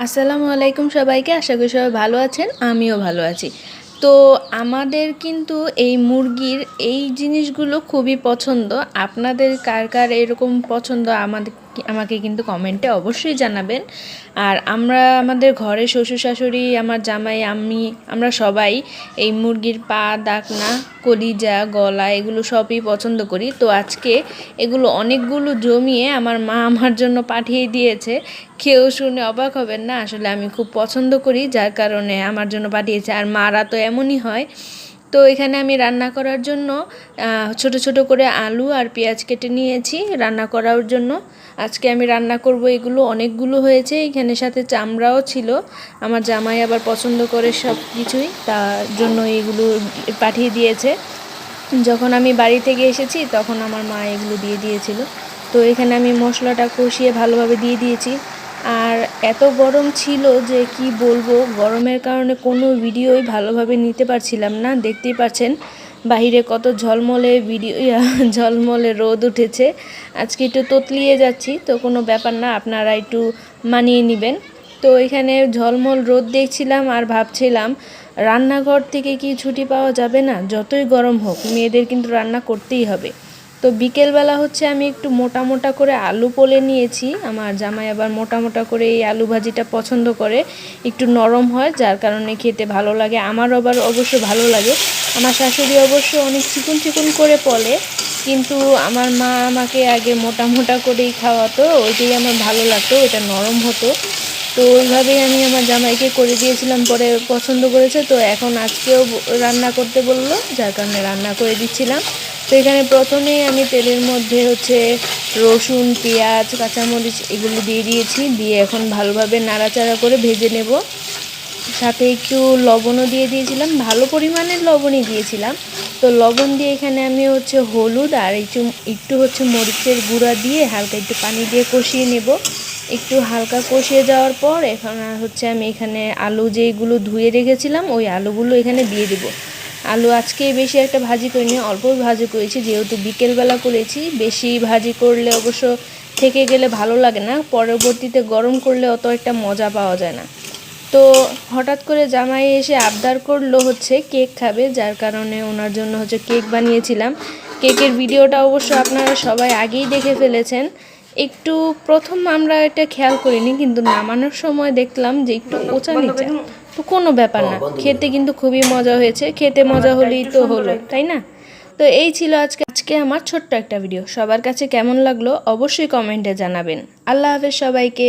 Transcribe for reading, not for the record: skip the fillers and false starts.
আসসালামু আলাইকুম সবাইকে। আশা করি সবাই ভালো আছেন, আমিও ভালো আছি। তো আমাদের কিন্তু এই মুরগির এই জিনিসগুলো খুবই পছন্দ। আপনাদের কার কার এরকম পছন্দ আমাকে কিন্তু কমেন্টে অবশ্যই জানাবেন। আর আমাদের ঘরে শ্বশুর শাশুড়ি, আমার জামাই, আমরা সবাই এই মুরগির পা, ডাকনা, কলিজা, গলা এগুলো সবই পছন্দ করি। তো আজকে এগুলো অনেকগুলো জমিয়ে আমার মা আমার জন্য পাঠিয়ে দিয়েছে। কেউ শুনে অবাক হবেন না, আসলে আমি খুব পছন্দ করি যার কারণে আমার জন্য পাঠিয়েছে। আর মারা তো এমনই হয়। তো এখানে আমি রান্না করার জন্য ছোট ছোট করে আলু আর পেঁয়াজ কেটে নিয়েছি রান্না করার জন্য। আজকে আমি রান্না করব, এগুলো অনেকগুলো হয়েছে, এখানে সাথে চামড়াও ছিল। আমার জামাই আবার পছন্দ করে সব কিছুই, তার জন্য এগুলো পাঠিয়ে দিয়েছে। যখন আমি বাড়ি থেকে এসেছি তখন আমার মা এগুলো দিয়ে দিয়েছিল। তো এখানে আমি মশলাটা কষিয়ে ভালোভাবে দিয়ে দিয়েছি। আর এত গরম ছিল যে কি বলবো, গরমের কারণে কোনো ভিডিওই ভালোভাবে নিতে পারছিলাম না। দেখতেই পাচ্ছেন বাহিরে কত ঝলমলে রোদ উঠেছে। আজকে একটু ততলিয়ে যাচ্ছি, তো কোনো ব্যাপার না, আপনারা একটু মানিয়ে নেবেন। তো এখানে ঝলমল রোদ দেখছিলাম আর ভাবছিলাম রান্নাঘর থেকে কি ছুটি পাওয়া যাবে না? যতই গরম হোক মেয়েদের কিন্তু রান্না করতেই হবে। তো বিকেলবেলা হচ্ছে আমি একটু মোটা মোটা করে আলু পোলে নিয়েছি। আমার জামাই আবার মোটা মোটা করে এই আলু ভাজিটা পছন্দ করে, একটু নরম হয় যার কারণে খেতে ভালো লাগে। আমারও আবার অবশ্য ভালো লাগে। আমার শাশুড়ি অবশ্য অনেক চিকন চিকন করে পলে, কিন্তু আমার মা আমাকে আগে মোটা মোটা করেই খাওয়াতো, ওইটাই আমার ভালো লাগতো, ওইটা নরম হতো। তো ওইভাবেই আমি আমার জামাইকে করে দিয়েছিলাম, পরে পছন্দ করেছে। তো এখন আজকেও রান্না করতে বললো, যার কারণে রান্না করে দিচ্ছিলাম। তো এখানে প্রথমেই আমি তেলের মধ্যে হচ্ছে রসুন, পেঁয়াজ, কাঁচামরিচ এগুলো দিয়ে দিয়েছি, দিয়ে এখন ভালোভাবে নাড়াচাড়া করে ভেজে নেব। সাথে একটু লবণও দিয়ে দিয়েছিলাম, ভালো পরিমাণের লবণই দিয়েছিলাম। তো লবণ দিয়ে এখানে আমি হচ্ছে হলুদ আর একটু হচ্ছে মরিচের গুঁড়া দিয়ে হালকা একটু পানি দিয়ে কষিয়ে নেব। একটু হালকা কষিয়ে যাওয়ার পর এখন হচ্ছে আমি এখানে আলু যেগুলো ধুয়ে রেখেছিলাম ওই আলুগুলো এখানে দিয়ে দেব। আলু আজকে বেশি একটা ভাজি করিনি, অল্প ভাজি করেছি, যেহেতু বিকেলবেলা করেছি। বেশি ভাজি করলে অবশ্য থেকে গেলে ভালো লাগে না, পরবর্তীতে গরম করলে অত একটা মজা পাওয়া যায় না। তো হঠাৎ করে জামাই এসে আবদার করলো হচ্ছে কেক খাবে, যার কারণে ওনার জন্য হচ্ছে কেক বানিয়েছিলাম। কেকের ভিডিওটা অবশ্য আপনারা সবাই আগেই দেখে ফেলেছেন। একটু প্রথম আমরা এটা খেয়াল করিনি, কিন্তু নামানোর সময় দেখলাম যে একটু উঁচা নিচা। তো কোনো ব্যাপার না, খেতে কিন্তু খুবই মজা হয়েছে। খেতে মজা হলেই তো হলো, তাই না? তো এই ছিল আজকে আমার ছোট্ট একটা ভিডিও। সবার কাছে কেমন লাগলো অবশ্যই কমেন্টে জানাবেন। আল্লাহ হাফেজ সবাইকে।